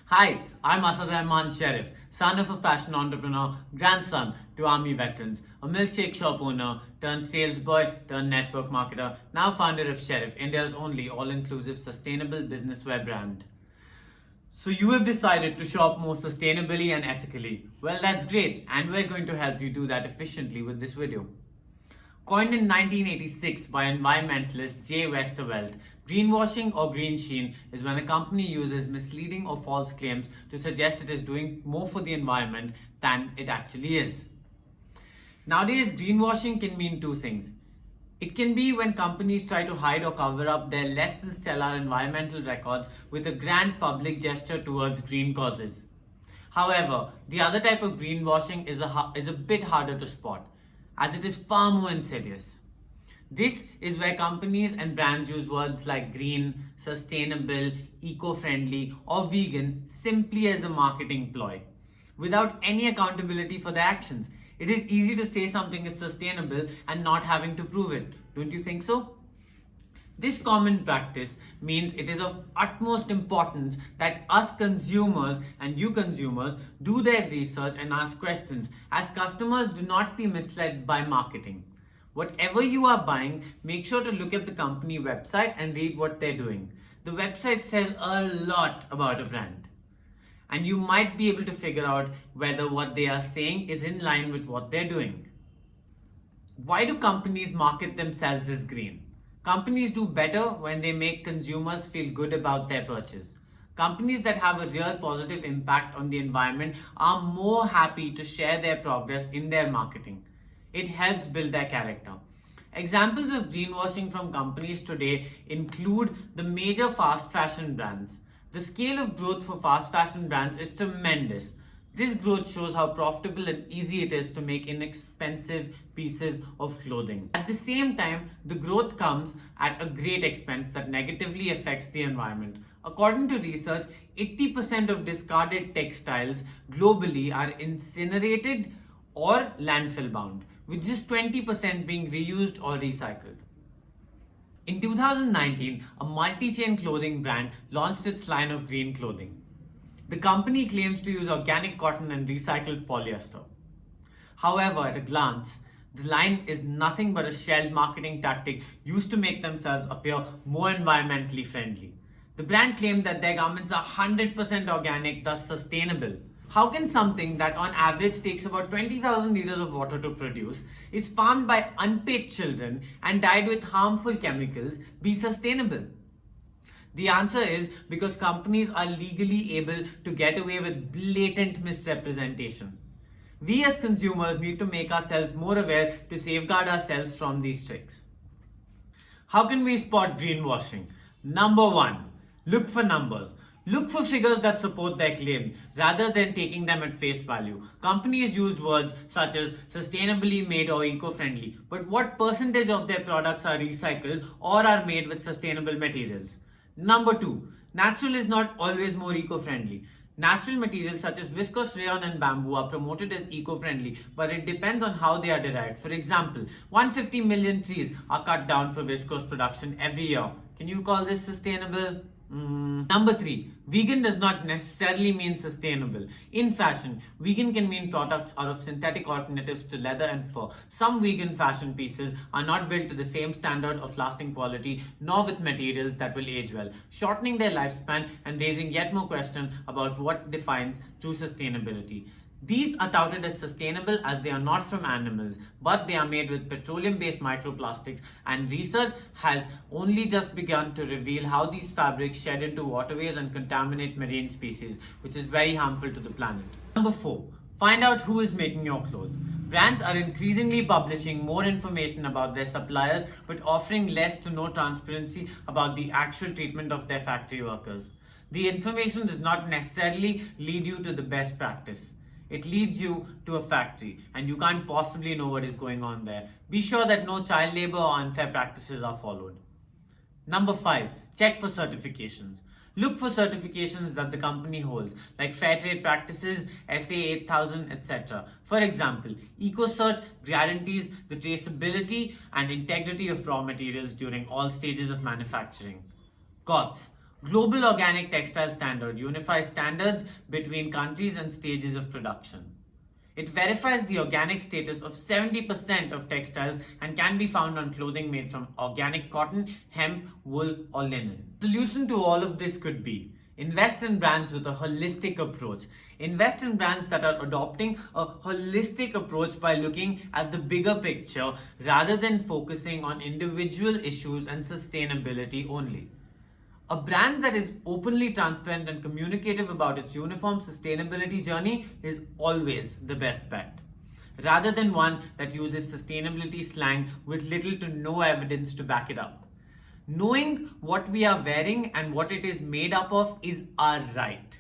Hi, I'm Asad Rahman Sharif, son of a fashion entrepreneur, grandson to army veterans, a milkshake shop owner, turned sales boy, turned network marketer, now founder of Sheriff, India's only all-inclusive sustainable businesswear brand. So you have decided to shop more sustainably and ethically. Well, that's great, and we're going to help you do that efficiently with this video. Coined in 1986 by environmentalist J. Westervelt, greenwashing or green sheen is when a company uses misleading or false claims to suggest it is doing more for the environment than it actually is. Nowadays, greenwashing can mean two things. It can be when companies try to hide or cover up their less than stellar environmental records with a grand public gesture towards green causes. However, the other type of greenwashing is a bit harder to spot, as it is far more insidious. This is where companies and brands use words like green, sustainable, eco-friendly, or vegan simply as a marketing ploy, without any accountability for their actions. It is easy to say something is sustainable and not having to prove it. Don't you think so? This common practice means it is of utmost importance that us consumers and you consumers do their research and ask questions, as customers do not be misled by marketing. Whatever you are buying, make sure to look at the company website and read what they're doing. The website says a lot about a brand, and you might be able to figure out whether what they are saying is in line with what they're doing. Why do companies market themselves as green? Companies do better when they make consumers feel good about their purchase. Companies that have a real positive impact on the environment are more happy to share their progress in their marketing. It helps build their character. Examples of greenwashing from companies today include the major fast fashion brands. The scale of growth for fast fashion brands is tremendous. This growth shows how profitable and easy it is to make inexpensive pieces of clothing. At the same time, the growth comes at a great expense that negatively affects the environment. According to research, 80% of discarded textiles globally are incinerated or landfill bound, with just 20% being reused or recycled. In 2019, a multi-chain clothing brand launched its line of green clothing. The company claims to use organic cotton and recycled polyester. However, at a glance, the line is nothing but a shelled marketing tactic used to make themselves appear more environmentally friendly. The brand claimed that their garments are 100% organic, thus sustainable. How can something that on average takes about 20,000 liters of water to produce, is farmed by unpaid children and dyed with harmful chemicals, be sustainable? The answer is because companies are legally able to get away with blatant misrepresentation. We as consumers need to make ourselves more aware to safeguard ourselves from these tricks. How can we spot greenwashing? Number one, look for numbers. Look for figures that support their claims rather than taking them at face value. Companies use words such as sustainably made or eco-friendly, but what percentage of their products are recycled or are made with sustainable materials? Number two, natural is not always more eco-friendly. Natural materials such as viscose, rayon and bamboo are promoted as eco-friendly, but it depends on how they are derived. For example, 150 million trees are cut down for viscose production every year. Can you call this sustainable? Number three, vegan does not necessarily mean sustainable. In fashion, vegan can mean products out of synthetic alternatives to leather and fur. Some vegan fashion pieces are not built to the same standard of lasting quality, nor with materials that will age well, shortening their lifespan and raising yet more questions about what defines true sustainability. These are touted as sustainable as they are not from animals, but they are made with petroleum-based microplastics, and research has only just begun to reveal how these fabrics shed into waterways and contaminate marine species, which is very harmful to the planet. Number 4. Find out who is making your clothes. Brands are increasingly publishing more information about their suppliers, but offering less to no transparency about the actual treatment of their factory workers. The information does not necessarily lead you to the best practice. It leads you to a factory, and you can't possibly know what is going on there. Be sure that no child labor or unfair practices are followed. Number 5. Check for certifications. Look for certifications that the company holds, like fair trade practices, SA 8000, etc. For example, EcoCert guarantees the traceability and integrity of raw materials during all stages of manufacturing. GOTS. Global Organic Textile Standard unifies standards between countries and stages of production. It verifies the organic status of 70% of textiles and can be found on clothing made from organic cotton, hemp, wool, or linen. The solution to all of this could be invest in brands with a holistic approach. Invest in brands that are adopting a holistic approach by looking at the bigger picture rather than focusing on individual issues and sustainability only. A brand that is openly transparent and communicative about its uniform sustainability journey is always the best bet, rather than one that uses sustainability slang with little to no evidence to back it up. Knowing what we are wearing and what it is made up of is our right.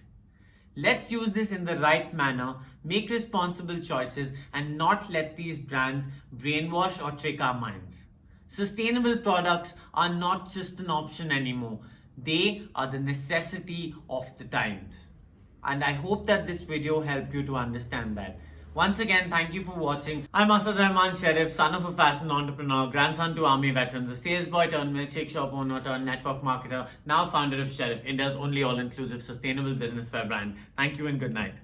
Let's use this in the right manner, make responsible choices, and not let these brands brainwash or trick our minds. Sustainable products are not just an option anymore. They are the necessity of the times. And I hope that this video helped you to understand that. Once again, thank you for watching. I'm Asad Rahman Sharif, son of a fashion entrepreneur, grandson to army veterans, a sales boy turned milkshake shop owner turned network marketer, now founder of Sharif, India's only all-inclusive sustainable business wear brand. Thank you and good night.